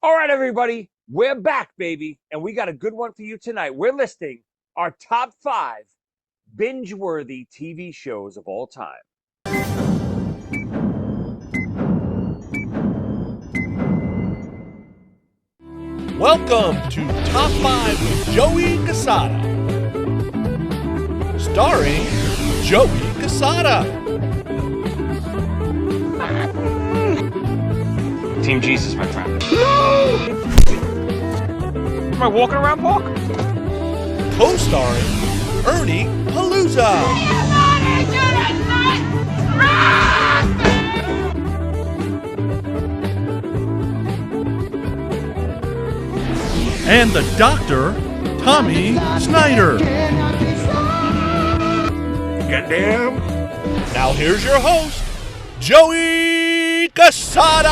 All right, everybody, we're back, baby, and we got a good one for you tonight. We're listing our top 5 binge-worthy TV shows of all time. Welcome to Top 5 with Joey Cassata. Starring Joey Cassata. Team Jesus, my friend. Am I walking around, Park? Co-starring Ernie Palooza. And the Doctor, Tommy Snyder. Goddamn. Now here's your host, Joey Cassata.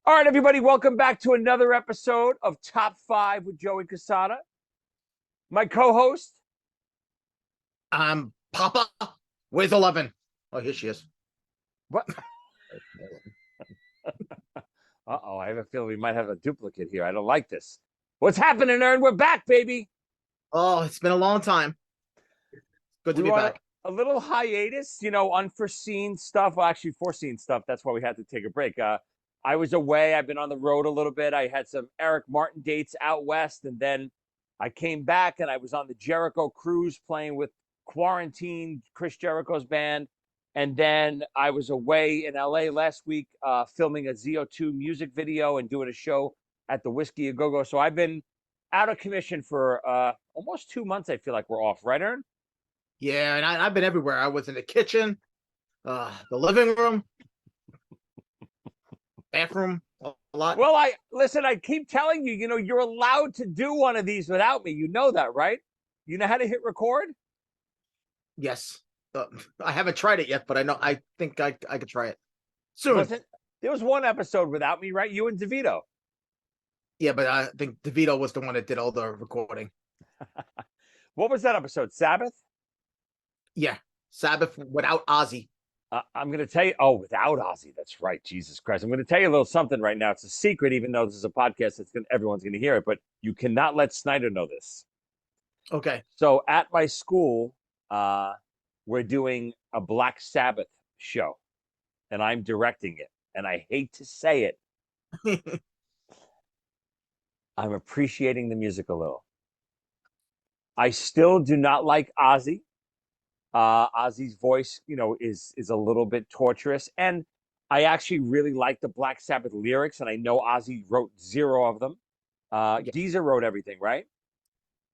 All right, everybody, welcome back to another episode of Top 5 with Joey Cassata. My co-host. Papa. Where's 11? Oh, here she is. What? Uh-oh, I have a feeling we might have a duplicate here. I don't like this. What's happening, Ern? We're back, baby. Oh, it's been a long time. Good to be back. A little hiatus, unforeseen stuff. Well, actually, foreseen stuff. That's why we had to take a break. I was away. I've been on the road a little bit. I had some Eric Martin dates out west, and then I came back and I was on the Jericho cruise playing with Quarantine, Chris Jericho's band. And then I was away in LA last week filming a ZO2 music video and doing a show at the Whiskey A Go-Go. So I've been out of commission for almost 2 months. I feel like we're off, right, Ern? Yeah, and I've been everywhere. I was in the kitchen, the living room, bathroom, a lot. Well, I keep telling you, you're allowed to do one of these without me. You know that, right? You know how to hit record? Yes. I haven't tried it yet, but I think I could try it soon. There was one episode without me, right? You and DeVito. Yeah, but I think DeVito was the one that did all the recording. What was that episode? Sabbath? Yeah, Sabbath without Ozzy. I'm going to tell you. Oh, without Ozzy. That's right. Jesus Christ. I'm going to tell you a little something right now. It's a secret, even though this is a podcast. Everyone's going to hear it, but you cannot let Snyder know this. Okay. So at my school, we're doing a Black Sabbath show, and I'm directing it. And I hate to say it, I'm appreciating the music a little. I still do not like Ozzy. Ozzy's voice, is a little bit torturous. And I actually really like the Black Sabbath lyrics, and I know Ozzy wrote 0 of them. Yeah. Geezer wrote everything, right?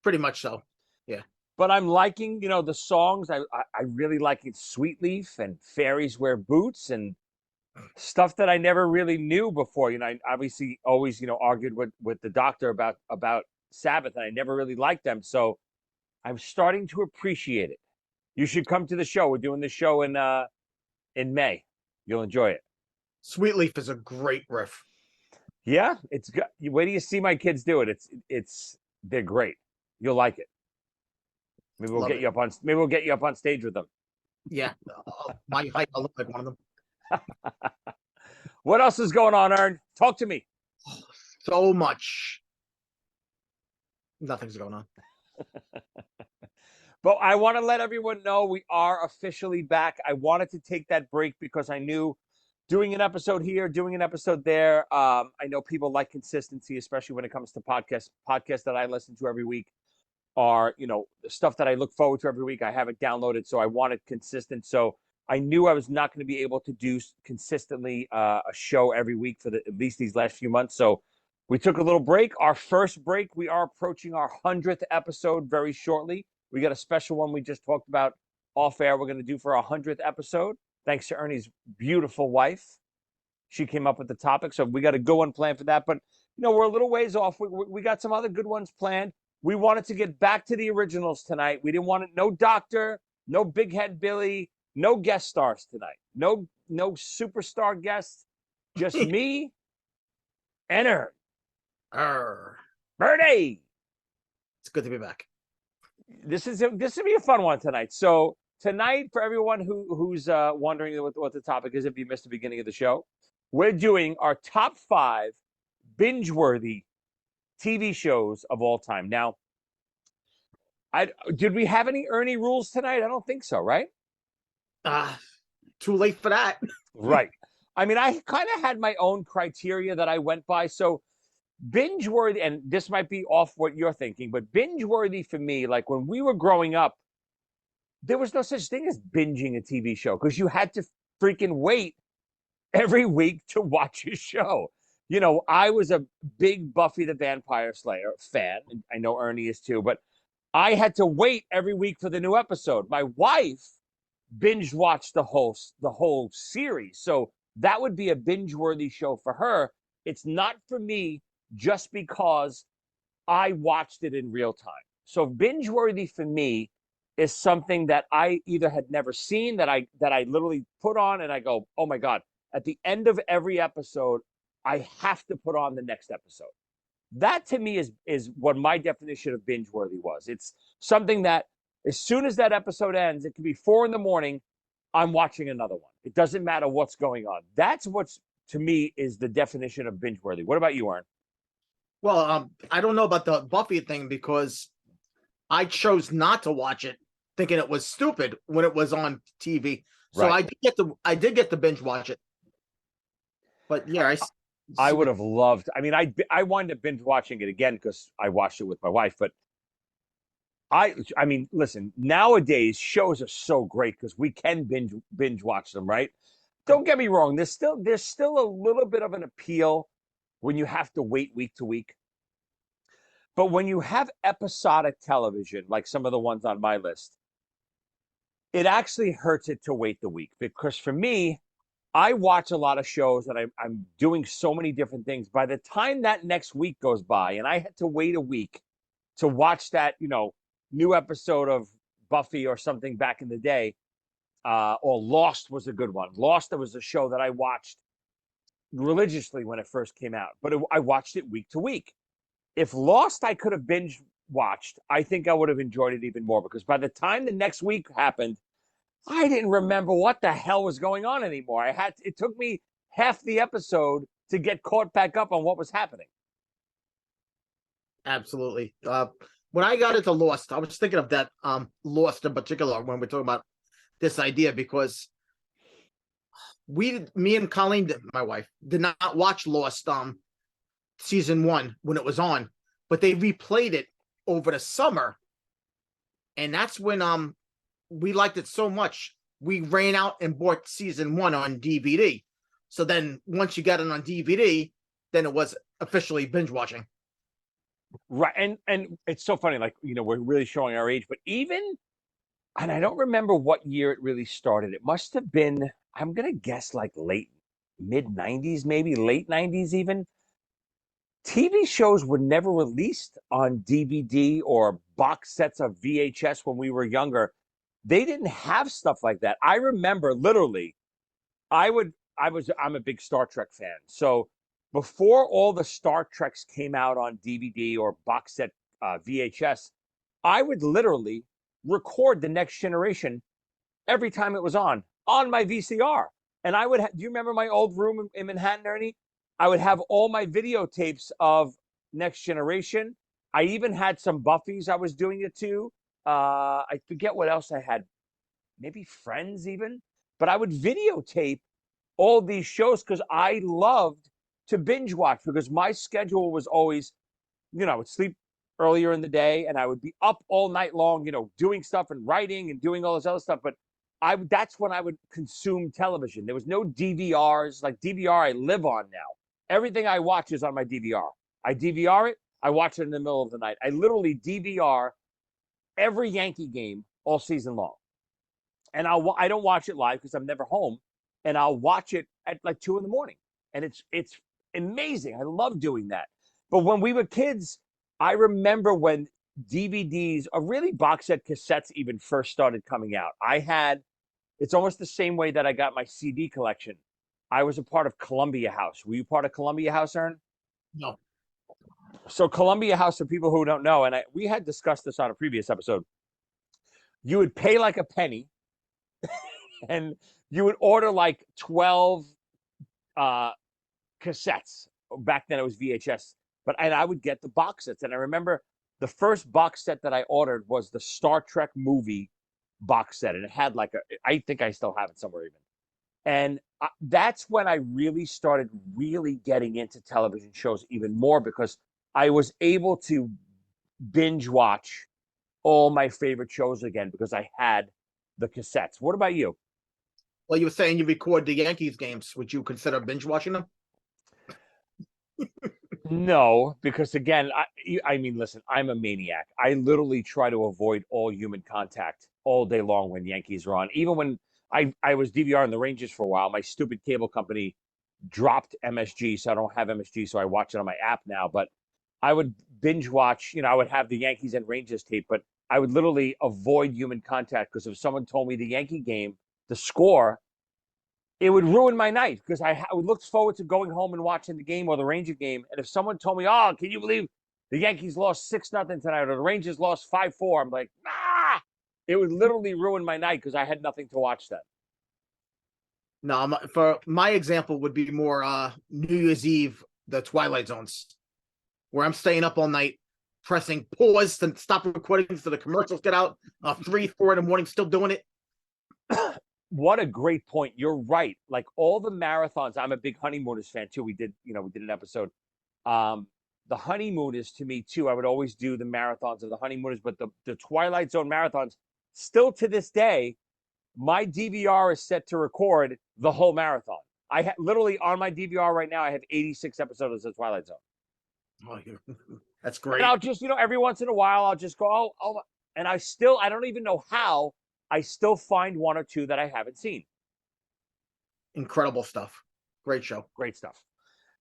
Pretty much so. Yeah. But I'm liking, the songs. I really like it. Sweet Leaf and Fairies Wear Boots and stuff that I never really knew before. I obviously always, argued with the Doctor about Sabbath, and I never really liked them. So I'm starting to appreciate it. You should come to the show. We're doing the show in May. You'll enjoy it. Sweet Leaf is a great riff. Yeah, it's good. Wait till you see my kids do it. They're great. You'll like it. Maybe we'll get you up on stage with them. Yeah, my height, I look like one of them. What else is going on, Ern? Talk to me. So much. Nothing's going on. But I want to let everyone know we are officially back. I wanted to take that break because I knew doing an episode here, doing an episode there. I know people like consistency, especially when it comes to podcasts. Podcasts that I listen to every week are, the stuff that I look forward to every week. I have it downloaded, so I wanted consistent. So I knew I was not going to be able to do consistently a show every week for at least these last few months. So we took a little break. Our first break, we are approaching our 100th episode very shortly. We got a special one we just talked about off air we're going to do for our 100th episode. Thanks to Ernie's beautiful wife. She came up with the topic, so we got a good one planned for that. But, we're a little ways off. We got some other good ones planned. We wanted to get back to the originals tonight. We didn't want no Doctor, no Big Head Billy, no guest stars tonight. No superstar guests. Just me and Ern. Bernie. It's good to be back. This will be a fun one tonight. So tonight, for everyone who's wondering what the topic is, if you missed the beginning of the show, We're doing our top 5 binge-worthy TV shows of all time. Now, did we have any Ernie rules tonight? I don't think so, right? Too late for that. Right. I mean, I kind of had my own criteria that I went by. So binge worthy, and this might be off what you're thinking, but binge worthy for me, like when we were growing up, there was no such thing as binging a TV show because you had to freaking wait every week to watch a show. You know, I was a big Buffy the Vampire Slayer fan. And I know Ernie is too, but I had to wait every week for the new episode. My wife binge watched the whole series. So that would be a binge worthy show for her. It's not for me just because I watched it in real time. So binge worthy for me is something that I either had never seen that I literally put on and I go, "Oh my god, at the end of every episode, I have to put on the next episode." That to me is what my definition of binge worthy was. It's something that as soon as that episode ends, it could be 4 in the morning, I'm watching another one. It doesn't matter what's going on. That's what's to me is the definition of binge worthy. What about you, Aaron? Well, I don't know about the Buffy thing because I chose not to watch it, thinking it was stupid when it was on TV. So Right. I did get to binge watch it. But yeah, I would have loved. I mean, I wound up binge watching it again because I watched it with my wife. But I mean, listen. Nowadays, shows are so great because we can binge watch them. Right? Don't get me wrong. There's still a little bit of an appeal when you have to wait week to week. But when you have episodic television, like some of the ones on my list, it actually hurts it to wait the week because for me, I watch a lot of shows and I'm doing so many different things. By the time that next week goes by and I had to wait a week to watch that, new episode of Buffy or something back in the day, or Lost was a good one. Lost, there was a show that I watched religiously when it first came out, but I watched it week to week. If Lost I could have binge watched, I think I would have enjoyed it even more because by the time the next week happened, I didn't remember what the hell was going on anymore. It took me half the episode to get caught back up on what was happening. absolutely. When I got into Lost, I was thinking of that Lost in particular when we're talking about this idea because me and Colleen, my wife, did not watch Lost season 1 when it was on, but they replayed it over the summer, and that's when we liked it so much we ran out and bought season 1 on DVD. So then once you got it on DVD, then it was officially binge watching. Right. And it's so funny, like, we're really showing our age, but and I don't remember what year it really started. It must have been, I'm gonna guess like mid 90s, maybe late 90s even. TV shows were never released on DVD or box sets of VHS when we were younger. They didn't have stuff like that. I remember literally, I'm a big Star Trek fan. So before all the Star Treks came out on DVD or box set VHS, I would literally record The Next Generation every time it was on my VCR. And do you remember my old room in Manhattan, Ernie? I would have all my videotapes of Next Generation. I even had some Buffys I was doing it to. I forget what else I had. Maybe Friends even. But I would videotape all these shows because I loved to binge watch because my schedule was always, I would sleep earlier in the day and I would be up all night long, doing stuff and writing and doing all this other stuff. But that's when I would consume television. There was no DVRs. Like DVR I live on now. Everything I watch is on my DVR. I DVR it. I watch it in the middle of the night. I literally DVR every Yankee game all season long. And I don't watch it live because I'm never home. And I'll watch it at like 2 in the morning. And it's amazing. I love doing that. But when we were kids, I remember when DVDs or really box set cassettes even first started coming out. It's almost the same way that I got my CD collection. I was a part of Columbia House. Were you part of Columbia House, Ern? No. So Columbia House, for people who don't know, and we had discussed this on a previous episode, you would pay like a penny and you would order like 12 cassettes. Back then it was VHS, and I would get the box sets. And I remember the first box set that I ordered was the Star Trek movie box set, and it had like I think I still have it somewhere even. And that's when I really started really getting into television shows even more, because I was able to binge watch all my favorite shows again because I had the cassettes. What about you? Well, you were saying you record the Yankees games. Would you consider binge watching them? No, because again, I mean, listen, I'm a maniac. I literally try to avoid all human contact all day long when Yankees are on. Even when I was DVRing the Rangers for a while, my stupid cable company dropped MSG, so I don't have MSG, so I watch it on my app now. But I would binge watch, I would have the Yankees and Rangers tape, but I would literally avoid human contact, because if someone told me the Yankee game, the score, it would ruin my night, because I would look forward to going home and watching the game or the Ranger game. And if someone told me, "Oh, can you believe the Yankees lost 6-0 tonight, or the Rangers lost 5-4," I'm like, "Ah!" It would literally ruin my night because I had nothing to watch then. No, for my example would be more New Year's Eve, the Twilight Zones, where I'm staying up all night, pressing pause to stop recording so the commercials get out. 3, 4 in the morning, still doing it. What a great point. You're right. Like all the marathons, I'm a big Honeymooners fan too. We did an episode. The Honeymooners, to me too, I would always do the marathons of the Honeymooners, but the Twilight Zone marathons, still to this day, my DVR is set to record the whole marathon. I literally on my DVR right now, I have 86 episodes of Twilight Zone. Oh, that's great. And I'll just, every once in a while, I'll just go, and I don't even know how, I still find one or two that I haven't seen. Incredible stuff. Great show. Great stuff.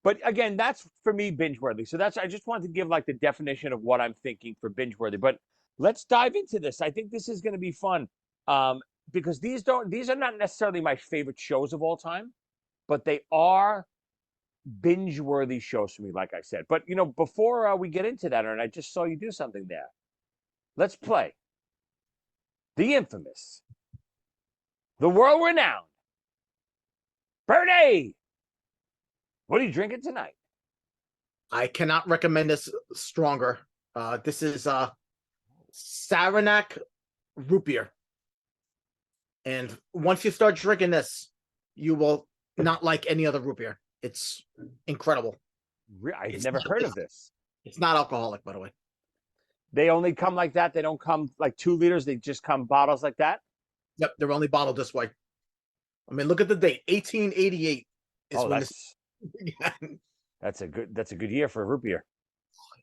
But again, that's for me binge worthy. So I just wanted to give like the definition of what I'm thinking for binge worthy. But let's dive into this. I think this is going to be fun, because these are not necessarily my favorite shows of all time, but they are binge worthy shows for me, like I said. But before we get into that, Ernie, I just saw you do something there. Let's play the infamous, the world renowned Bernie. What are you drinking tonight? I cannot recommend this stronger. This is Saranac root beer. And once you start drinking this, you will not like any other root beer. It's incredible. I've never heard of this. It's not alcoholic, by the way. They only come like that? They don't come like 2 liters? They just come bottles like that? Yep, they're only bottled this way. I mean, look at the date. 1888 is when this began. That's a good year for root beer.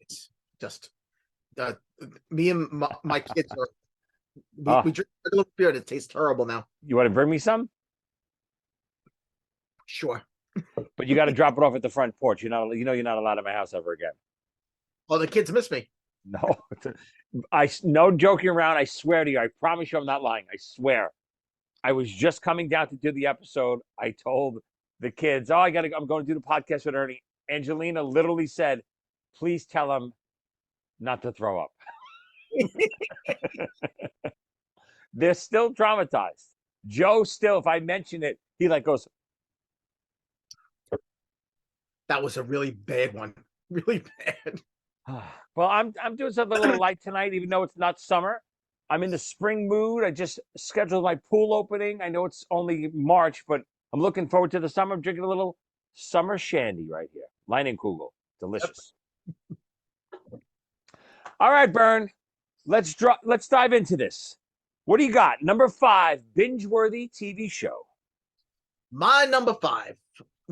It's just me and my kids are we drink regular beer that tastes terrible now. You want to bring me some? Sure. But you got to drop it off at the front porch. You're not allowed at my house ever again. Oh, the kids miss me. No, no joking around. I swear to you. I promise you, I'm not lying. I swear. I was just coming down to do the episode. I told the kids, I'm going to do the podcast with Ernie. Angelina literally said, "Please tell him not to throw up." They're still traumatized. Joe still, if I mention it, he goes. That was a really bad one. Really bad. Well, I'm doing something a little light tonight, even though it's not summer. I'm in the spring mood. I just scheduled my pool opening. I know it's only March, but I'm looking forward to the summer. I'm drinking a little summer shandy right here. Leinenkugel. Delicious. Yep. All right, Bern. Let's dive into this. What do you got? Number 5, binge-worthy TV show. My number 5,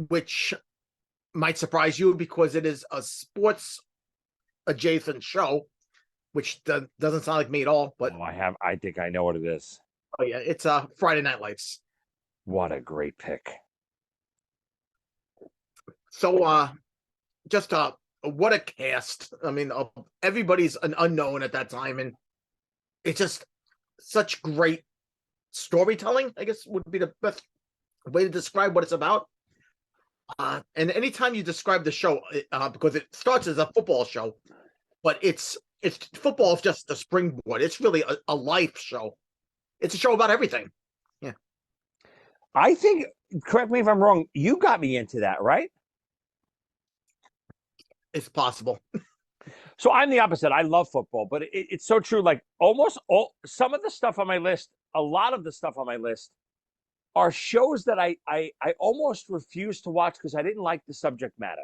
which might surprise you because it is a sports adjacent show, which doesn't sound like me at all. But I think I know what it is. Oh yeah, it's Friday Night Lights. What a great pick. So just what a cast. I mean, everybody's an unknown at that time, and it's just such great storytelling, I guess would be the best way to describe what it's about. And anytime you describe the show, because it starts as a football show, but it's football is just a springboard. It's really a life show. It's a show about everything. Yeah. I think, correct me if I'm wrong, you got me into that, right? It's possible. So I'm the opposite. I love football, but it's so true. Like almost all some of the stuff on my list, a lot of the stuff on my list are shows that I almost refuse to watch because I didn't like the subject matter.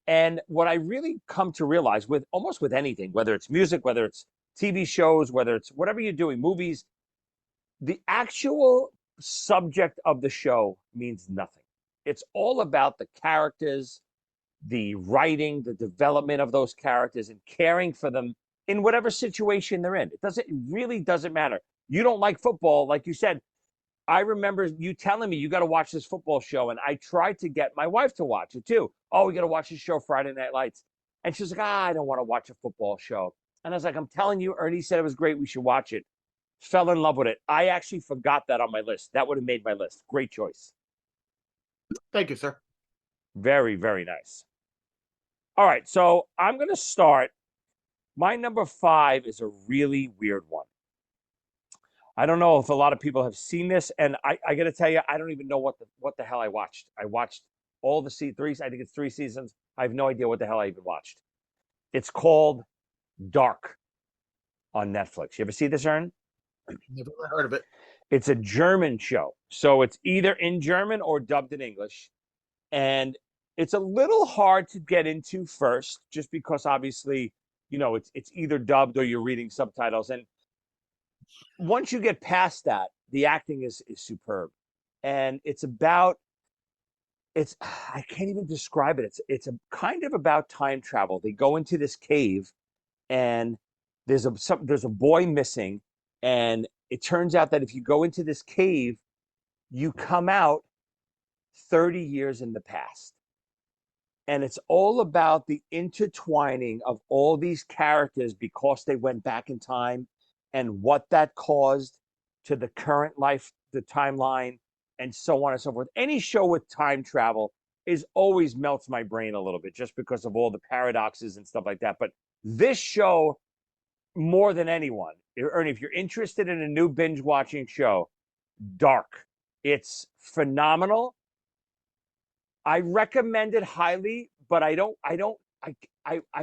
And what I really come to realize with almost with anything, whether it's music, whether it's TV shows, whether it's whatever you're doing, movies, the actual subject of the show means nothing. It's all about the characters, the writing, the development of those characters, and caring for them in whatever situation they're in. It really doesn't matter. You don't like football, like you said. I remember you telling me you got to watch this football show, and I tried to get my wife to watch it too. Oh, we got to watch this show, Friday Night Lights, and she's like, I don't want to watch a football show. And I was like, I'm telling you, Ernie said it was great. We should watch it. Fell in love with it. I actually forgot that on my list. That would have made my list. Great choice. Thank you, sir. Very, very nice. All right, so I'm going to start. My number 5 is a really weird one. I don't know if a lot of people have seen this, and I got to tell you, I don't even know what the hell I watched. I watched all the three. I think it's 3 seasons. I have no idea what the hell I even watched. It's called Dark on Netflix. You ever see this, Ern? Never heard of it. It's a German show, so it's either in German or dubbed in English, and it's a little hard to get into first, just because obviously, it's either dubbed or you're reading subtitles, and once you get past that, the acting is superb, and it's I can't even describe it. It's a kind of about time travel. They go into this cave, and there's a boy missing, and it turns out that if you go into this cave, you come out 30 years in the past. And it's all about the intertwining of all these characters because they went back in time and what that caused to the current life, the timeline, and so on and so forth. Any show with time travel is always melts my brain a little bit just because of all the paradoxes and stuff like that. But this show, more than anyone, Ernie, if you're interested in a new binge watching show, Dark. It's phenomenal. I recommend it highly, but I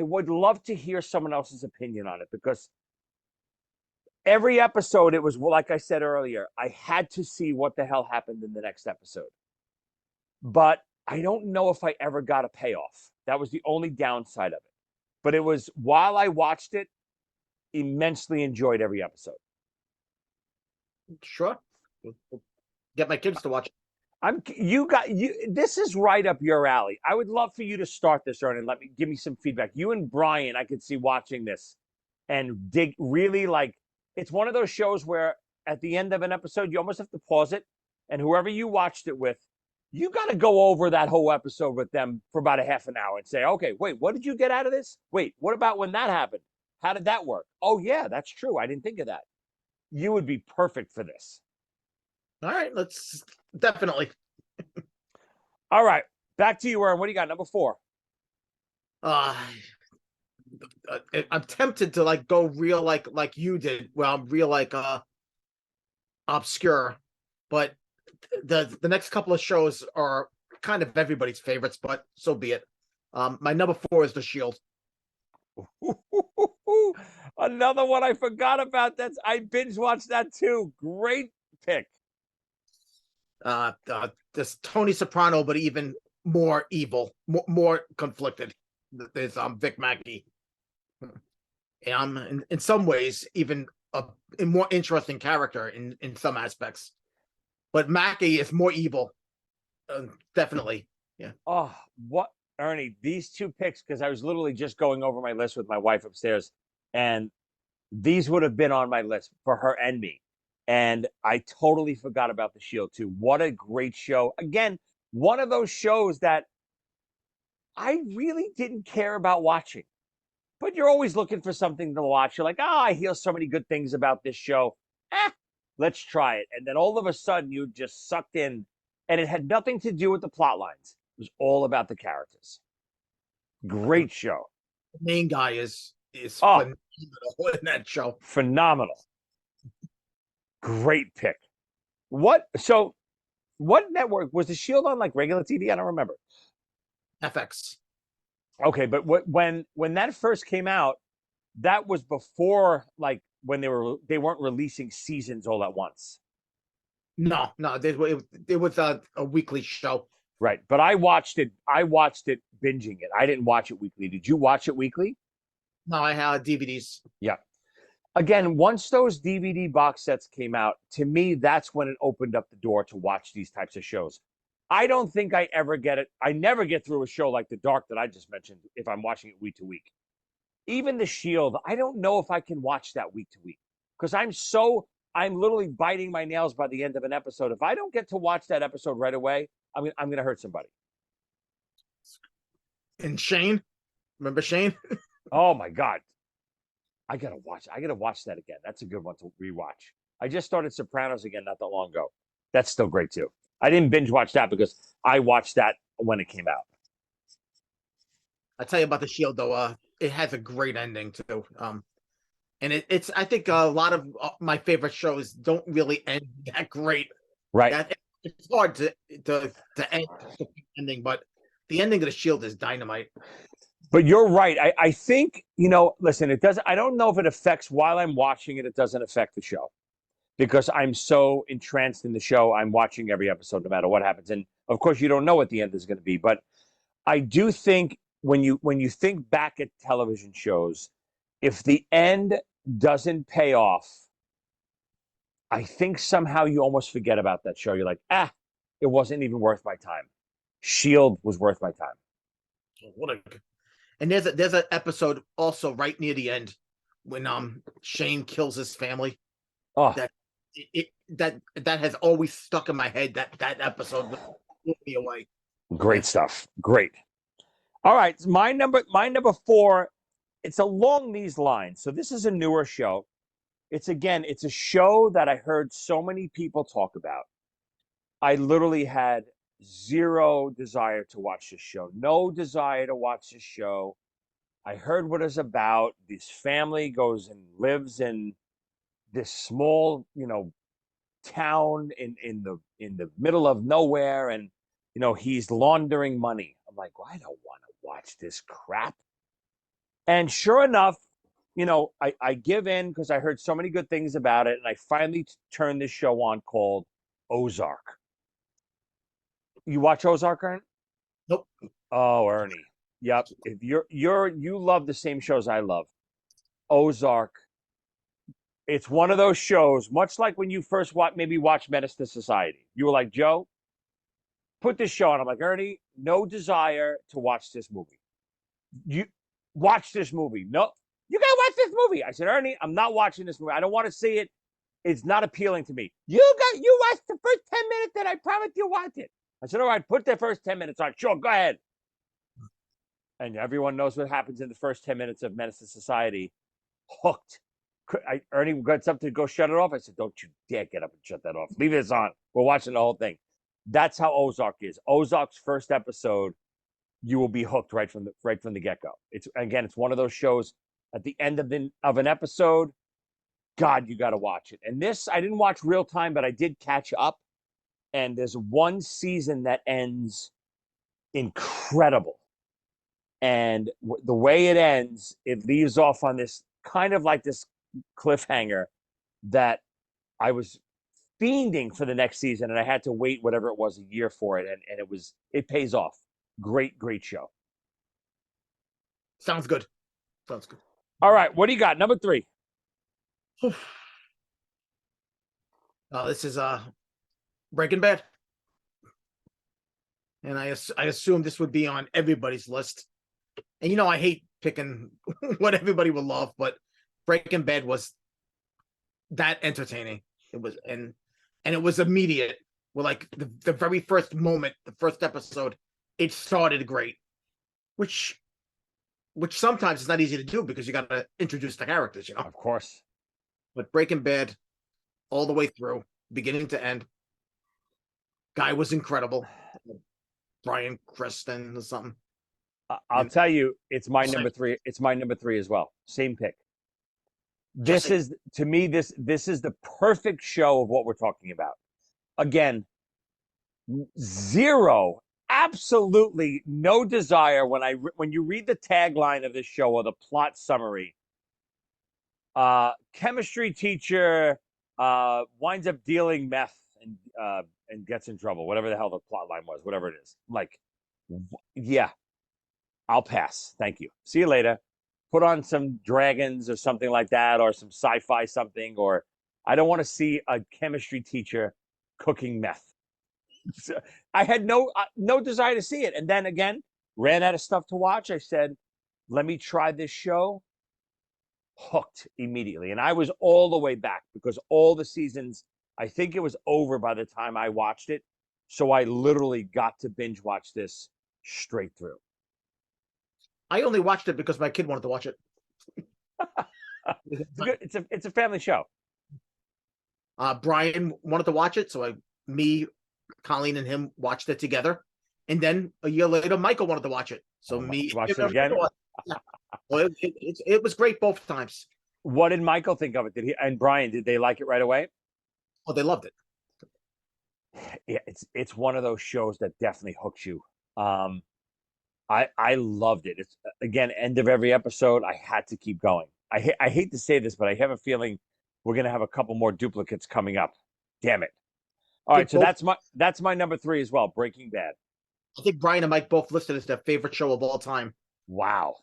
would love to hear someone else's opinion on it because every episode, it was like I said earlier, I had to see what the hell happened in the next episode. But I don't know if I ever got a payoff. That was the only downside of it. But it was, while I watched it, immensely enjoyed every episode. Sure. Get my kids to watch it. This is right up your alley. I would love for you to start this, Ernie, and give me some feedback. You and Brian, I could see watching this and dig really it's one of those shows where at the end of an episode, you almost have to pause it. And whoever you watched it with, you got to go over that whole episode with them for about a half an hour and say, okay, wait, what did you get out of this? Wait, what about when that happened? How did that work? Oh, yeah, that's true. I didn't think of that. You would be perfect for this. All right, let's definitely. All right, back to you, Aaron. What do you got? Number 4. I'm tempted to go real like you did. Well, I'm real obscure, but the next couple of shows are kind of everybody's favorites, but so be it. My number 4 is The Shield. Another one I forgot about. I binge watched that too. Great pick. This Tony Soprano, but even more evil, more conflicted. There's Vic Mackey. In some ways even a more interesting character in some aspects, but Mackey is more evil, definitely. Yeah. Oh, what, Ernie, these 2 picks, because I was literally just going over my list with my wife upstairs, and these would have been on my list for her and me, and I totally forgot about The Shield too. What a great show. Again, one of those shows that I really didn't care about watching. But you're always looking for something to watch. You're like, I hear so many good things about this show. Let's try it. And then all of a sudden, you just sucked in. And it had nothing to do with the plot lines. It was all about the characters. Great show. The main guy is phenomenal in that show. Phenomenal. Great pick. What network? Was The Shield on regular TV? I don't remember. FX. Okay, but when that first came out, that was before like when they weren't releasing seasons all at once. No, no, it was a weekly show. Right. But I watched it binging it. I didn't watch it weekly. Did you watch it weekly? No, I had DVDs. Yeah. Again, once those DVD box sets came out, to me, that's when it opened up the door to watch these types of shows. I don't think I ever get it. I never get through a show like The Dark that I just mentioned if I'm watching it week to week. Even The Shield, I don't know if I can watch that week to week because I'm literally biting my nails by the end of an episode. If I don't get to watch that episode right away, I'm gonna hurt somebody. And Shane, remember Shane? Oh my God. I gotta watch that again. That's a good one to rewatch. I just started Sopranos again not that long ago. That's still great too. I didn't binge watch that because I watched that when it came out. I'll tell you about the Shield though. It has a great ending too. And it's I think a lot of my favorite shows don't really end that great. Right. That it's hard to end the ending, but the ending of the Shield is dynamite. But you're right. I think, listen, it doesn't, I don't know if it affects while I'm watching it, it doesn't affect the show because I'm so entranced in the show. I'm watching every episode, no matter what happens. And of course, you don't know what the end is going to be. But I do think when you think back at television shows, if the end doesn't pay off, I think somehow you almost forget about that show. You're like, it wasn't even worth my time. Shield was worth my time. What a And there's an episode also right near the end when Shane kills his family. Oh, That has always stuck in my head. That episode blew me away. great stuff. Great. All right, my number 4. It's along these lines. So this is a newer show. It's a show that I heard so many people talk about. I literally had zero desire to watch this show. No desire to watch this show. I heard what it's about. This family goes and lives in this small, town in the middle of nowhere, and he's laundering money. I'm like, well, I don't want to watch this crap. And sure enough, I give in because I heard so many good things about it, and I finally turned this show on called Ozark. You watch Ozark, Ernie? Nope. Oh, Ernie. Yep. If you love the same shows I love. Ozark. It's one of those shows, much like when you first watched Menace to Society. You were like, Joe, put this show on. I'm like, Ernie, no desire to watch this movie. You watch this movie. No, you gotta watch this movie. I said, Ernie, I'm not watching this movie. I don't want to see it. It's not appealing to me. You watched the first 10 minutes that I promised you watch it. I said, all right, put the first 10 minutes on. Sure, go ahead. And everyone knows what happens in the first 10 minutes of Menace to Society. Hooked. Ernie got something to go shut it off. I said, don't you dare get up and shut that off. Leave this on. We're watching the whole thing. That's how Ozark is. Ozark's first episode, you will be hooked right from the get-go. It's one of those shows at the end of an episode, God, you got to watch it. And this, I didn't watch real time, but I did catch up. And there's one season that ends incredible. And the way it ends, it leaves off on this kind of like this cliffhanger that I was fiending for the next season, and I had to wait whatever it was, a year for it, and it pays off. Great show. Sounds good. All right, what do you got? Number 3. This is Breaking Bad, and I assume this would be on everybody's list. And I hate picking what everybody will love, but Breaking Bad was that entertaining. It was, and it was immediate. Well, like the very first moment, the first episode, it started great, which sometimes is not easy to do because you got to introduce the characters, Of course. But Breaking Bad, all the way through, beginning to end, guy was incredible. Brian Creston or something. I'll tell you, it's my number 3. It's my number 3 as well. Same pick. This is, to me, this is the perfect show of what we're talking about. Again, zero absolutely no desire when you read the tagline of this show or the plot summary. Chemistry teacher winds up dealing meth and gets in trouble. Whatever the hell the plot line was, whatever it is. Like, yeah, I'll pass. Thank you. See you later. Put on some dragons or something like that, or some sci-fi something. Or I don't want to see a chemistry teacher cooking meth. I had no desire to see it. And then again, ran out of stuff to watch. I said, let me try this show. Hooked immediately. And I was all the way back because all the seasons, I think it was over by the time I watched it. So I literally got to binge watch this straight through. I only watched it because my kid wanted to watch it. It's a family show. Brian wanted to watch it, so me, Colleen, and him watched it together. And then a year later, Michael wanted to watch it, so me watched it again. Yeah. Well, it was great both times. What did Michael think of it? Did he and Brian, did they like it right away? Oh, they loved it. Yeah, it's one of those shows that definitely hooks you. I loved it. It's again, end of every episode, I had to keep going. I hate to say this, but I have a feeling we're gonna have a couple more duplicates coming up. Damn it. All right, so that's my number 3 as well, Breaking Bad. I think Brian and Mike both listed as their favorite show of all time. Wow.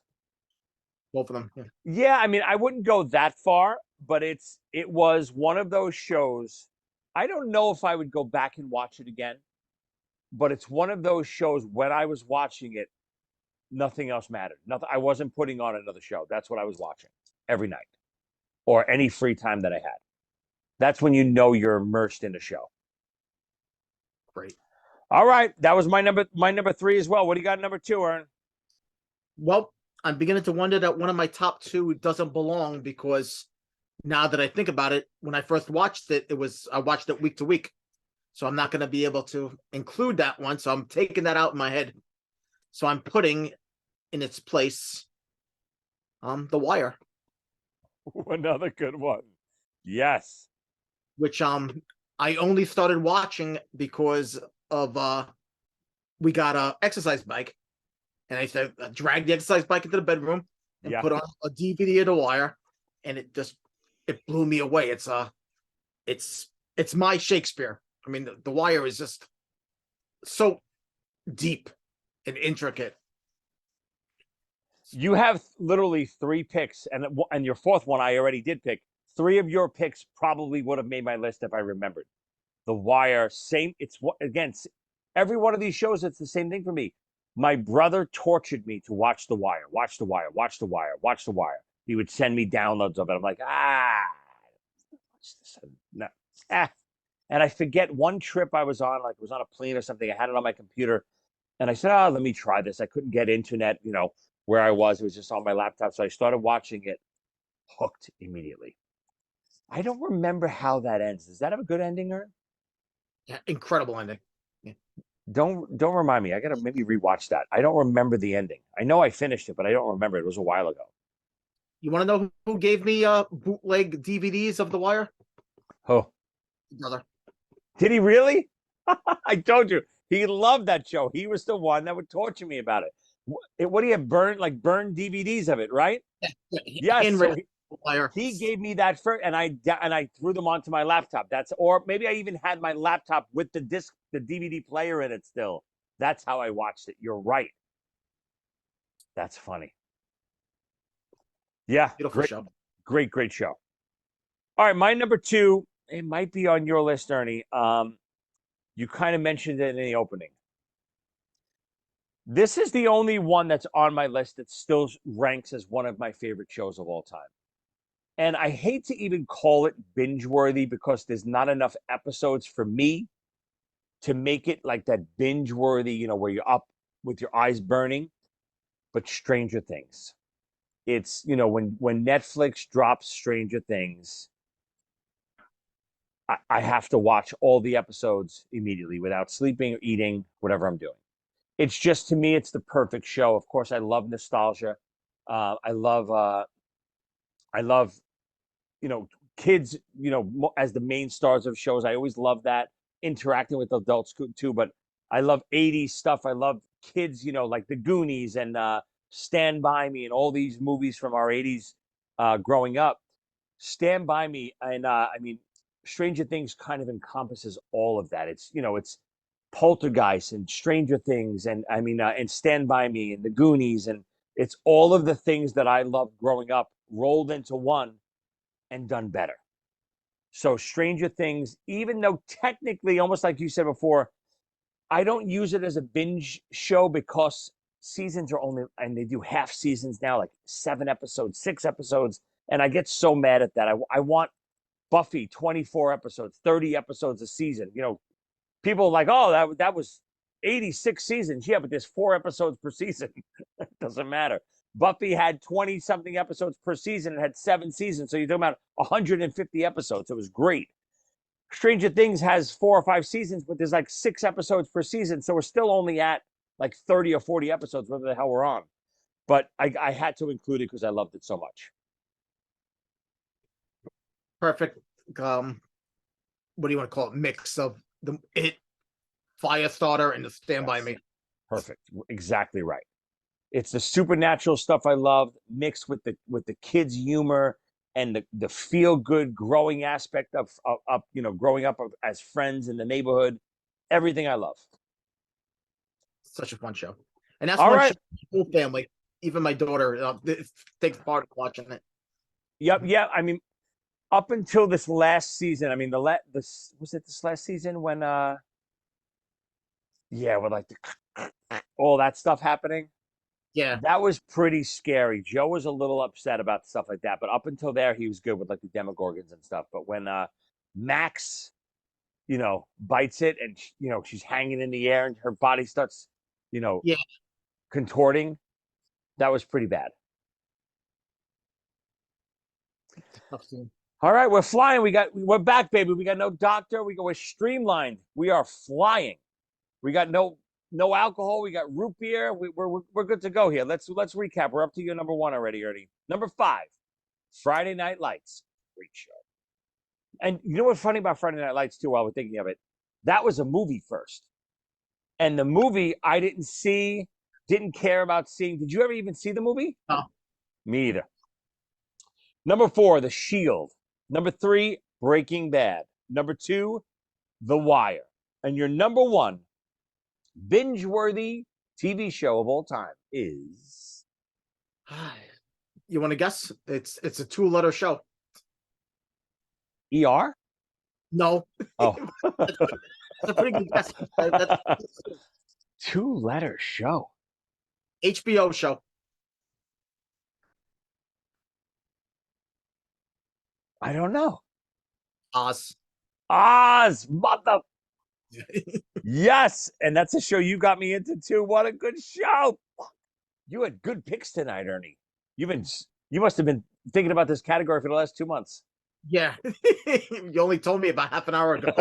Both of them. Yeah. Yeah, I mean, I wouldn't go that far, but it was one of those shows. I don't know if I would go back and watch it again, but it's one of those shows when I was watching it, nothing else mattered. Nothing. I wasn't putting on another show. That's what I was watching every night or any free time that I had. That's when you know you're immersed in a show. Great. All right, that was my number 3 as well. What do you got number 2, Ern? Well, I'm beginning to wonder that one of my top 2 doesn't belong because now that I think about it, when I first watched it, I watched it week to week. So I'm not going to be able to include that one. So I'm taking that out in my head. So I'm putting in its place The Wire. Another good one. Yes. Which I only started watching because of we got a exercise bike. And I said, drag the exercise bike into the bedroom and put on a DVD of The Wire, and it blew me away. It's my Shakespeare. I mean, the Wire is just so deep and intricate. You have literally 3 picks, and your 4th one I already did pick. 3 of your picks probably would have made my list if I remembered. The Wire, same. It's again, every one of these shows. It's the same thing for me. My brother tortured me to watch The Wire, watch The Wire, watch The Wire, watch The Wire. He would send me downloads of it. I'm like, no, And I forget one trip I was on, like it was on a plane or something. I had it on my computer, and I said, let me try this. I couldn't get internet, where I was. It was just on my laptop. So I started watching it, hooked immediately. I don't remember how that ends. Does that have a good ending, Ern? Yeah, incredible ending. Yeah. Don't remind me. I gotta maybe rewatch that. I don't remember the ending. I know I finished it, but I don't remember. It was a while ago. You want to know who gave me bootleg DVDs of The Wire? Oh, Brother. did he really? I told you he loved that show. He was the one that would torture me about it. What do you have burned DVDs of it, right? Yes. So he gave me that first, and I threw them onto my laptop. Or maybe I even had my laptop with the DVD player in it still. That's how I watched it. You're right. That's funny. Yeah, beautiful show. Great show. All right, my number 2. It might be on your list, Ernie. You kind of mentioned it in the opening. This is the only one that's on my list that still ranks as one of my favorite shows of all time. And I hate to even call it binge worthy because there's not enough episodes for me to make it like that binge worthy, where you're up with your eyes burning. But Stranger Things. It's, when Netflix drops Stranger Things, I have to watch all the episodes immediately without sleeping or eating, whatever I'm doing. It's just, to me, it's the perfect show. Of course, I love nostalgia. I love, kids, as the main stars of shows. I always love that, interacting with adults too. But I love 80s stuff. I love kids, like the Goonies and Stand By Me and all these movies from our 80s growing up. Stand By Me, and I mean, Stranger Things kind of encompasses all of that. It's Poltergeist and Stranger Things, and I mean, and Stand By Me and the Goonies, and it's all of the things that I loved growing up rolled into one and done better. So Stranger Things, even though technically, almost like you said before, I don't use it as a binge show because seasons are only, and they do half seasons now, like 7 episodes, 6 episodes. And I get so mad at that. I want Buffy 24 episodes, 30 episodes a season. People are like, oh, that was 86 seasons. Yeah, but there's 4 episodes per season. It doesn't matter. Buffy had 20 something episodes per season and had 7 seasons. So you're talking about 150 episodes. It was great. Stranger Things has 4 or 5 seasons, but there's like 6 episodes per season. So we're still only at like 30 or 40 episodes, whatever the hell we're on. But I had to include it because I loved it so much. Perfect. What do you want to call it? Mix of it, Firestarter, and the Stand By Me. Perfect. Exactly right. It's the supernatural stuff I loved mixed with the kids' humor and the feel good growing aspect of growing up as friends in the neighborhood. Everything I love. Such a fun show, and that's All one right. show the whole family, even my daughter, takes part in watching it. Yep. Yeah. I mean, up until this last season. I mean, was it this last season when with like all that stuff happening? Yeah, That was pretty scary. Joe was a little upset about stuff like that, but up until there, he was good with like the Demogorgons and stuff. But when Max, bites it and she's hanging in the air and her body starts, yeah. contorting, that was pretty bad. All right, we're flying. We're back, baby. We got no doctor. We're streamlined. We are flying. We got no alcohol. We got root beer. We're good to go here. Let's recap. We're up to your number 1 already, Ernie. Number 5, Friday Night Lights. Great show. And you know what's funny about Friday Night Lights too? While we're thinking of it, that was a movie first, and the movie I didn't see, didn't care about seeing. Did you ever even see the movie? No. Me either. Number 4, The Shield. Number 3, Breaking Bad. Number 2, The Wire. And your number 1 binge worthy TV show of all time is. You want to guess? It's a 2-letter show. ER? No. Oh. That's a pretty good guess. 2-letter show. HBO show. I don't know. Oz. Mother. Yes, and that's a show you got me into too. What a good show! You had good picks tonight, Ernie. You must have been thinking about this category for the last 2 months. Yeah. You only told me about half an hour ago.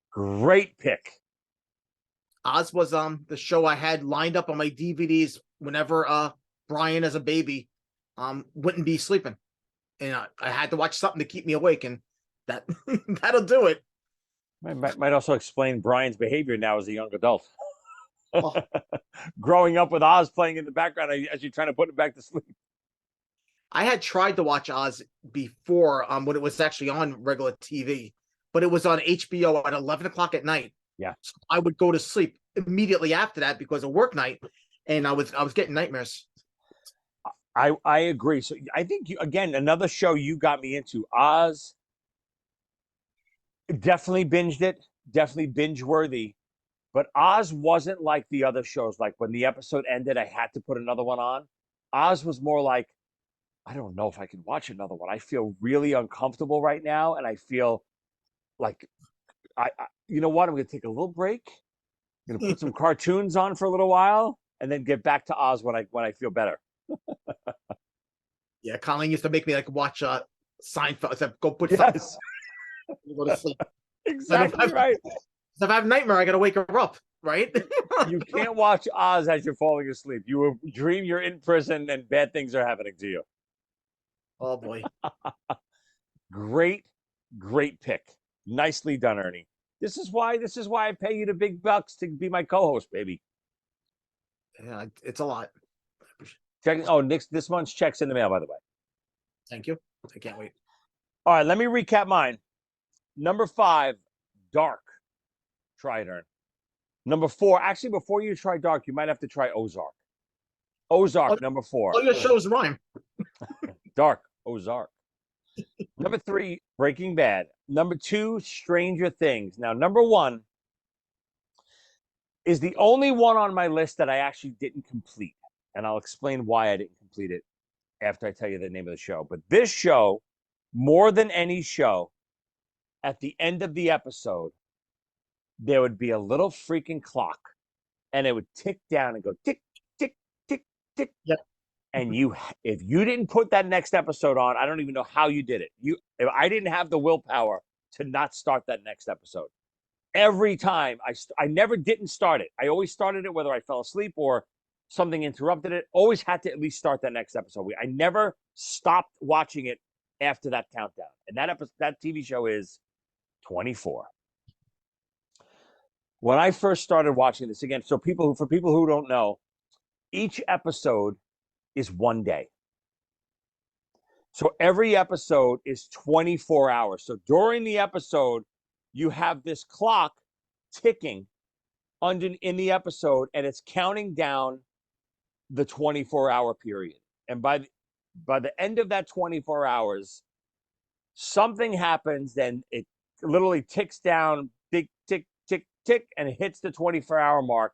Great pick. Oz was the show I had lined up on my DVDs whenever Brian as a baby wouldn't be sleeping, and I had to watch something to keep me awake, and that'll do it. Might also explain Brian's behavior now as a young adult. Oh. Growing up with Oz playing in the background as you're trying to put him back to sleep. I had tried to watch Oz before when it was actually on regular TV, but it was on HBO at 11 o'clock at night. Yeah. So I would go to sleep immediately after that because of work night, and I was getting nightmares. I agree. So I think again, another show you got me into, Oz. Definitely binged it. Definitely binge worthy. But Oz wasn't like the other shows. Like when the episode ended, I had to put another one on. Oz was more like, I don't know if I can watch another one. I feel really uncomfortable right now, and I feel like you know what? I'm going to take a little break. I'm going to put some cartoons on for a little while, and then get back to Oz when I feel better. Yeah, Colleen used to make me like watch Seinfeld. I said, go put Yes. Go to sleep. Exactly right. If I have a nightmare, I gotta wake her up, right? You can't watch Oz as you're falling asleep. You will dream you're in prison and bad things are happening to you. Oh boy. Great pick. Nicely done, Ernie. This is why I pay you the big bucks to be my co-host, baby. Yeah, it's a lot. Check. Oh, this month's check's in the mail, by the way. Thank you. I can't wait. All right, let me recap mine. Number 5, Dark. Try it, Ern. Number 4, actually, before you try Dark, you might have to try Ozark. Ozark, number 4. All your shows rhyme. Dark, Ozark. Number 3, Breaking Bad. Number 2, Stranger Things. Now, number 1 is the only one on my list that I actually didn't complete. And I'll explain why I didn't complete it after I tell you the name of the show. But this show, more than any show, at the end of the episode, there would be a little freaking clock, and it would tick down and go tick, tick, tick, tick. Yep. And if you didn't put that next episode on, I don't even know how you did it. If I didn't have the willpower to not start that next episode. Every time I never didn't start it. I always started it whether I fell asleep or something interrupted it. Always had to at least start that next episode. I never stopped watching it after that countdown. And that TV show is 24. When I first started watching this again, for people who don't know, each episode is one day. So every episode is 24 hours. So during the episode, you have this clock ticking in the episode, and it's counting down the 24-hour period. And by the end of that 24 hours, something happens, then it literally ticks down, tick, tick, tick, tick, and it hits the 24-hour mark,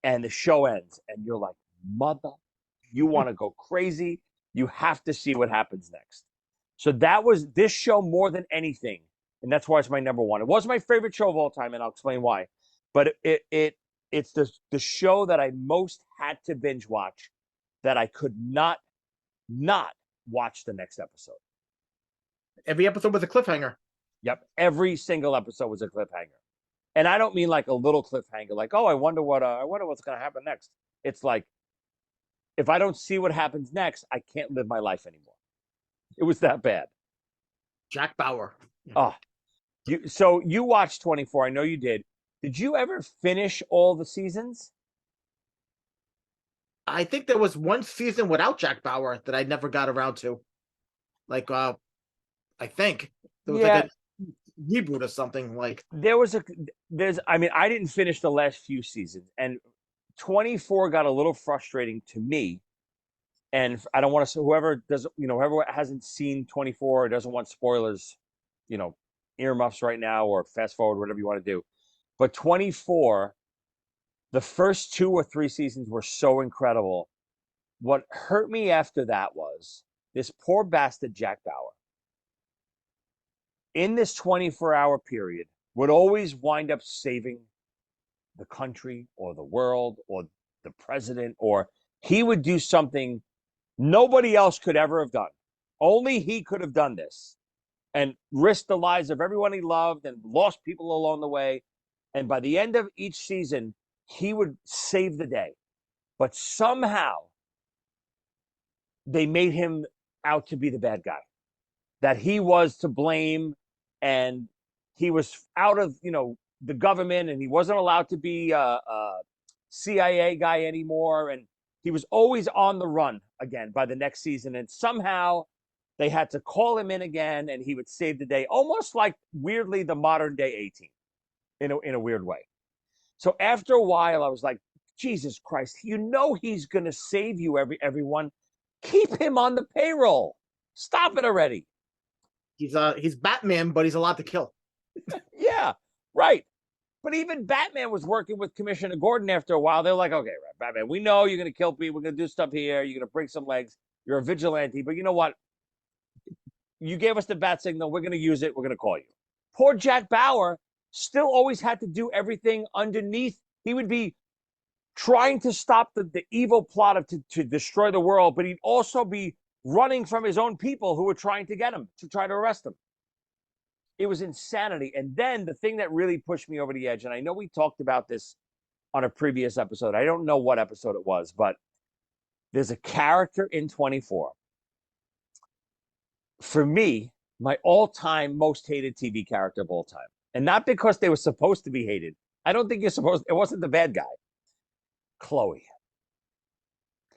and the show ends. And you're like, mother, you want to go crazy. You have to see what happens next. So that was this show more than anything. And that's why it's my number 1. It was my favorite show of all time, and I'll explain why. But it's the show that I most had to binge watch, that I could not watch the next episode. Every episode was a cliffhanger. Yep. Every single episode was a cliffhanger. And I don't mean like a little cliffhanger, like, oh, I wonder what's going to happen next. It's like, if I don't see what happens next, I can't live my life anymore. It was that bad. Jack Bauer. Oh, so you watched 24. I know you did. Did you ever finish all the seasons? I think there was one season without Jack Bauer that I never got around to. Like, I think there was like a reboot or something. Like I didn't finish the last few seasons, and 24 got a little frustrating to me. And I don't want to, whoever hasn't seen 24 or doesn't want spoilers, earmuffs right now or fast forward, whatever you want to do. But 24, the first 2 or 3 seasons were so incredible. What hurt me after that was this poor bastard Jack Bauer. In this 24-hour period, would always wind up saving the country or the world or the president, or he would do something nobody else could ever have done. Only he could have done this and risked the lives of everyone he loved and lost people along the way. And by the end of each season, he would save the day. But somehow they made him out to be the bad guy, that he was to blame, and he was out of, the government, and he wasn't allowed to be a CIA guy anymore. And he was always on the run again by the next season. And somehow they had to call him in again, and he would save the day, almost like, weirdly, the modern day A-Team in a weird way. So after a while, I was like, Jesus Christ, he's going to save you, everyone. Keep him on the payroll. Stop it already. He's Batman, but he's allowed to kill. Yeah, right. But even Batman was working with Commissioner Gordon after a while. They're like, okay, right, Batman, we know you're going to kill people. We're going to do stuff here. You're going to break some legs. You're a vigilante. But you know what? You gave us the bat signal. We're going to use it. We're going to call you. Poor Jack Bauer still always had to do everything underneath. He would be trying to stop the evil plot to destroy the world, but he'd also be running from his own people who were trying to get him, to try to arrest him. It was insanity. And then the thing that really pushed me over the edge, and I know we talked about this on a previous episode. I don't know what episode it was, but there's a character in 24. For me, my all-time most hated TV character of all time. And not because they were supposed to be hated. I don't think it wasn't the bad guy. Chloe.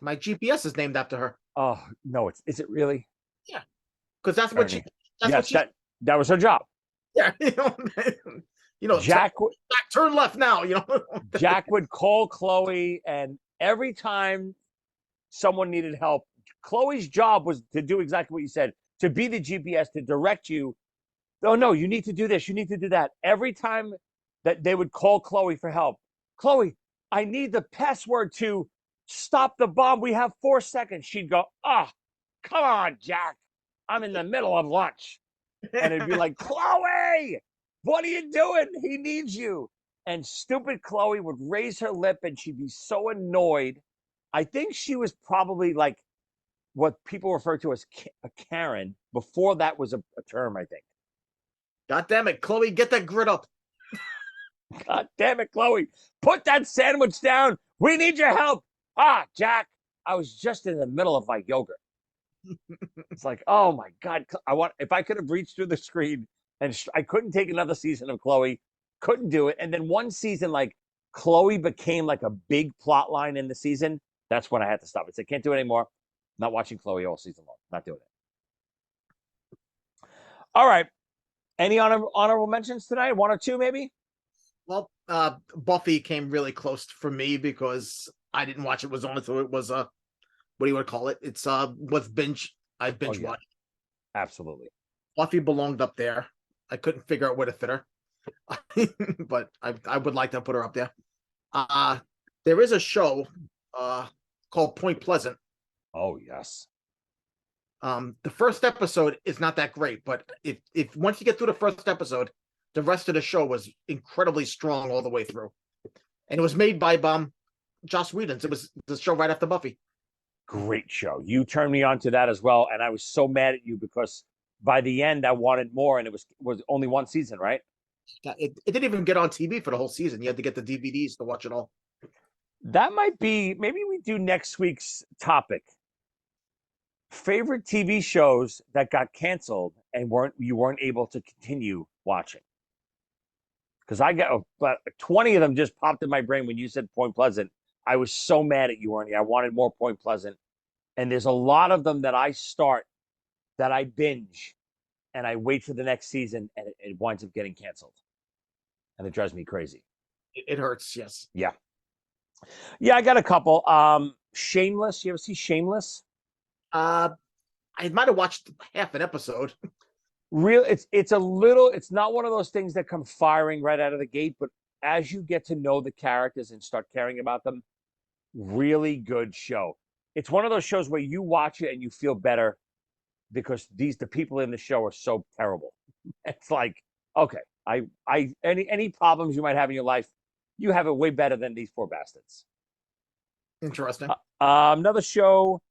My GPS is named after her. Oh, no, is it really? Yeah. Because that's what Ernie. that's Yes, what she, that was her job. yeah, Jack turn left now, Jack would call Chloe, and every time someone needed help, Chloe's job was to do exactly what you said, to be the GPS, to direct you. Oh, no, you need to do this. You need to do that. Every time that they would call Chloe for help, Chloe, I need the password to stop the bomb. We have 4 seconds. She'd go, come on, Jack. I'm in the middle of lunch. And it'd be like, Chloe, what are you doing? He needs you. And stupid Chloe would raise her lip and she'd be so annoyed. I think she was probably like what people refer to as a Karen. Before that was a term, I think. God damn it, Chloe, get that grit up. God damn it, Chloe. Put that sandwich down. We need your help. Jack, I was just in the middle of my yogurt. It's like, oh my God. If I could have reached through the screen and I couldn't take another season of Chloe, couldn't do it. And then one season, like Chloe became like a big plot line in the season. That's when I had to stop. I said, can't do it anymore. Not watching Chloe all season long. Not doing it. All right. Any honorable mentions tonight? 1 or 2, maybe? Well, Buffy came really close for me because I didn't watch it. Was on it, so it was what do you want to call it? It's with binge. I binge watched. Absolutely. Buffy belonged up there. I couldn't figure out where to fit her, but I would like to put her up there. There is a show called Point Pleasant. Oh yes. The first episode is not that great, but if once you get through the first episode, the rest of the show was incredibly strong all the way through. And it was made by Joss Whedon. It was the show right after Buffy. Great show. You turned me on to that as well, and I was so mad at you because by the end I wanted more, and it was only 1 season, right? It didn't even get on TV for the whole season. You had to get the DVDs to watch it all. That might be, maybe we do next week's topic. Favorite TV shows that got canceled and you weren't able to continue watching. Because I got about 20 of them just popped in my brain when you said Point Pleasant. I was so mad at you, Ernie. I wanted more Point Pleasant. And there's a lot of them that I start, that I binge, and I wait for the next season, and it winds up getting canceled. And it drives me crazy. It hurts, yes. Yeah. Yeah, I got a couple. Shameless. You ever see Shameless? I might have watched half an episode. It's not one of those things that come firing right out of the gate, but as you get to know the characters and start caring about them, really good show. It's one of those shows where you watch it and you feel better because the people in the show are so terrible. It's like, okay, any problems you might have in your life, you have it way better than these poor bastards. Interesting. Another show.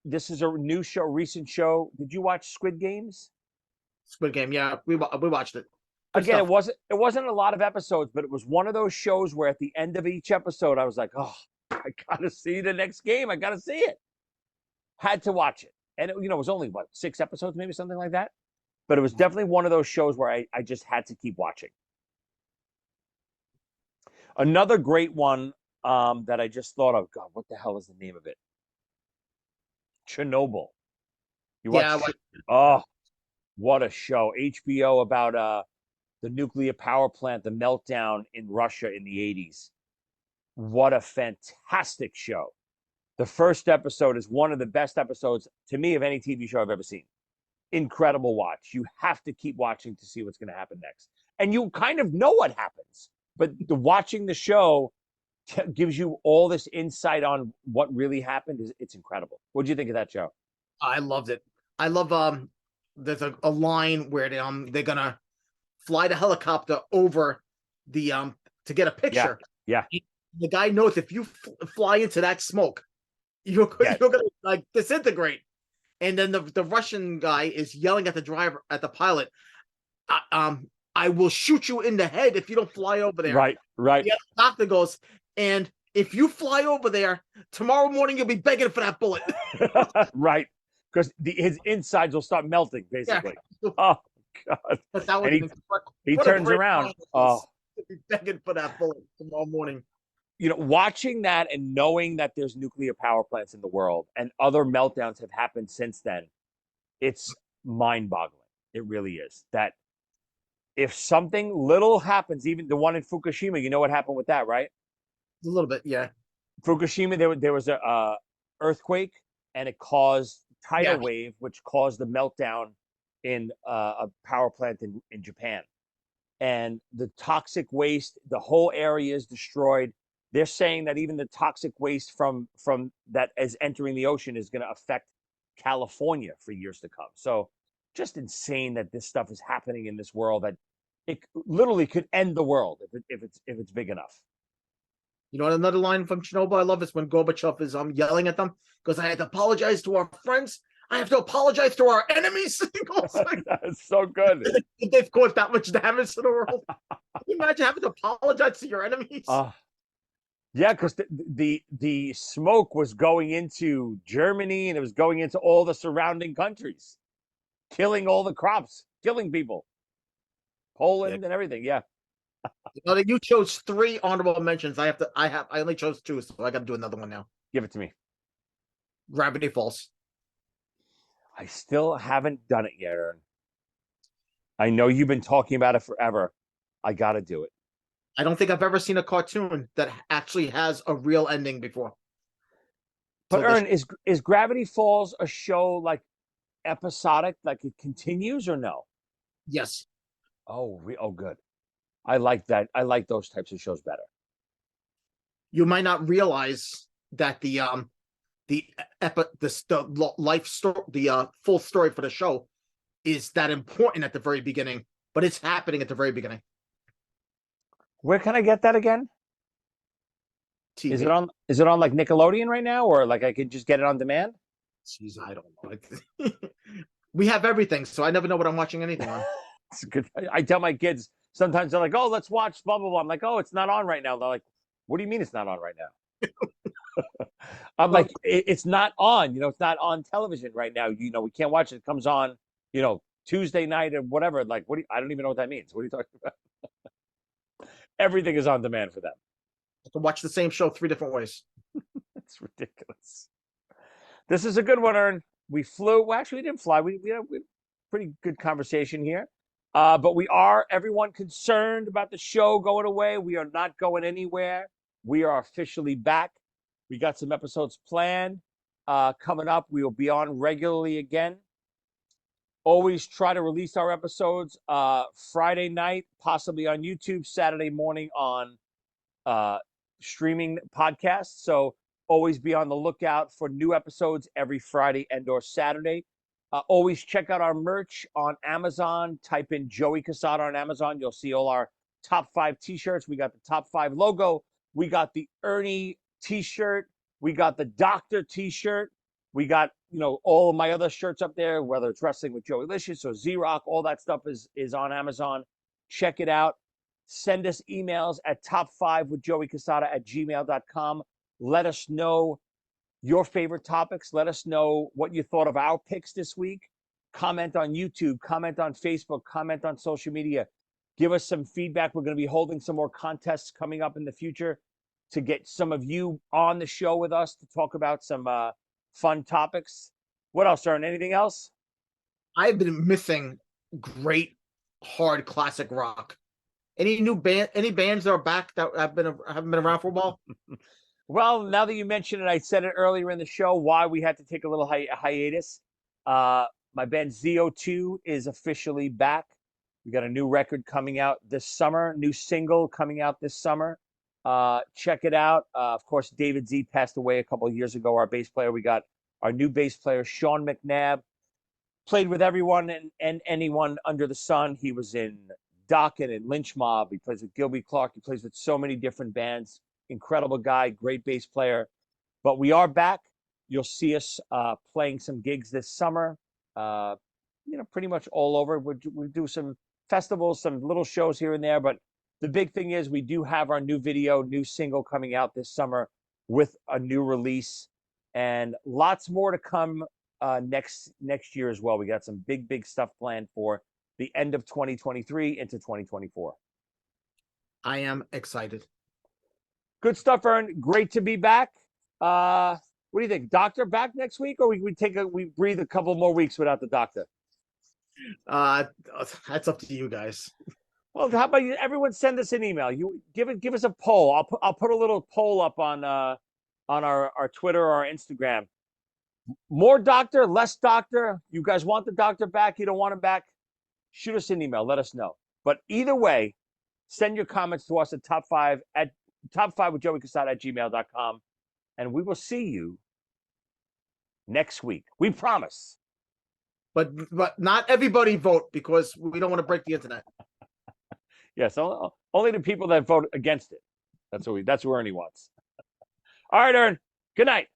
This is a new show, recent show. Did you watch Squid Games? Squid Game, yeah, we watched it. Good Again, stuff. it wasn't a lot of episodes, but it was one of those shows where at the end of each episode, I was like, oh, I gotta see the next game. I gotta see it. Had to watch it, and it was only 6 episodes, maybe something like that. But it was definitely one of those shows where I just had to keep watching. Another great one that I just thought of. God, what the hell is the name of it? Chernobyl. Oh, what a show. HBO about the nuclear power plant, the meltdown in Russia in the 80s. What a fantastic show. The first episode is one of the best episodes to me of any TV show I've ever seen. Incredible watch. You have to keep watching to see what's going to happen next. And you kind of know what happens, but watching the show gives you all this insight on what really happened. It's incredible. What do you think of that show? I loved it. I love there's a line where they're gonna fly the helicopter over the to get a picture. Yeah. The guy knows if you fly into that smoke, you're gonna like disintegrate. And then the Russian guy is yelling at the pilot, I will shoot you in the head if you don't fly over there. Right. The doctor goes, and if you fly over there, tomorrow morning you'll be begging for that bullet. Right. Because his insides will start melting, basically. Yeah. Oh, God. But that And would have been he what a turns great around. time Oh, to be begging for that bullet tomorrow morning. watching that and knowing that there's nuclear power plants in the world and other meltdowns have happened since then, it's mind-boggling. It really is. That if something little happens, even the one in Fukushima, you know what happened with that, right? A little bit, yeah. Fukushima, there was a earthquake, and it caused tidal Yeah. wave, which caused the meltdown in a power plant in Japan. And the toxic waste, the whole area is destroyed. They're saying that even the toxic waste from that is entering the ocean is going to affect California for years to come. So just insane that this stuff is happening in this world, that it literally could end the world if it's big enough. You know what, another line from Chernobyl I love is when Gorbachev is yelling at them because I had to apologize to our friends. I have to apologize to our enemies. That's so good. They've caused that much damage to the world. Can you imagine having to apologize to your enemies? Yeah, because the smoke was going into Germany and it was going into all the surrounding countries, killing all the crops, killing people, Yeah. Poland and everything. Yeah, You chose 3 honorable mentions. I only chose 2, so I got to do another one now. give it to me. Gravity Falls. I still haven't done it yet, Ern. I know you've been talking about it forever. I got to do it. I don't think I've ever seen a cartoon that actually has a real ending before. But Ern, is Gravity Falls a show like episodic, like it continues, or no? Yes. Oh, good. I like that. I like those types of shows better. You might not realize that the life story, the full story for the show is that important at the very beginning, but it's happening at the very beginning. Where can I get that again? TV. Is it on like Nickelodeon right now, or like I could just get it on demand? Jeez, I don't know. We have everything, so I never know what I'm watching anything on. It's good. I tell my kids sometimes, they're like, "Oh, let's watch blah blah blah." I'm like, "Oh, it's not on right now." They're like, "What do you mean it's not on right now?" I'm like, "It's not on. It's not on television right now. We can't watch it. It comes on, Tuesday night or whatever." Like, I don't even know what that means. What are you talking about? Everything is on demand for them. I can watch the same show 3 different ways. It's ridiculous. This is a good one, Ern. We flew. Well, actually, we didn't fly. We had a pretty good conversation here. But we are, everyone, concerned about the show going away. We are not going anywhere. We are officially back. We got some episodes planned coming up. We will be on regularly again. Always try to release our episodes Friday night, possibly on YouTube, Saturday morning on streaming podcasts. So always be on the lookout for new episodes every Friday and or Saturday. Always check out our merch on Amazon. Type in Joey Cassata on Amazon. You'll see all our top 5 t-shirts. We got the top 5 logo. We got the Ernie t-shirt. We got the Doctor t-shirt. We got, all of my other shirts up there, whether it's Wrestling with Joey Licious or Z-Rock, all that stuff is on Amazon. Check it out. Send us emails at top5withjoeycassata@gmail.com. Let us know your favorite topics. Let us know what you thought of our picks this week. Comment on YouTube, comment on Facebook, comment on social media. Give us some feedback. We're going to be holding some more contests coming up in the future to get some of you on the show with us to talk about some fun topics. What else, Ern? Anything else? I've been missing great hard classic rock. Any bands that are back that haven't been around for a while? Well, now that you mention it, I said it earlier in the show why we had to take a little hiatus. My band ZO2 is officially back. We got a new record coming out this summer, new single coming out this summer. Check it out. Of course, David Z passed away a couple of years ago, our bass player. We got our new bass player, Sean McNabb. Played with everyone and anyone under the sun. He was in Dokken and Lynch Mob. He plays with Gilby Clarke. He plays with so many different bands. Incredible guy, great bass player. But we are back. You'll see us playing some gigs this summer. Pretty much all over. We do some festivals, some little shows here and there. But the big thing is we do have our new video, new single coming out this summer with a new release, and lots more to come next year as well. We got some big stuff planned for the end of 2023 into 2024. I am excited. Good stuff, Ern. Great to be back. What do you think? Doctor back next week, or we breathe a couple more weeks without the doctor? That's up to you guys. Well, how about you? Everyone send us an email. You give us a poll. I'll put a little poll up on our Twitter or our Instagram. More doctor, less doctor. You guys want the doctor back? You don't want him back? Shoot us an email. Let us know. But either way, send your comments to us at top five with Joey Cassata at gmail.com. And we will see you next week. We promise. But not everybody vote, because we don't want to break the internet. Yes, only the people that vote against it. That's what Ernie wants. All right, Ern. Good night.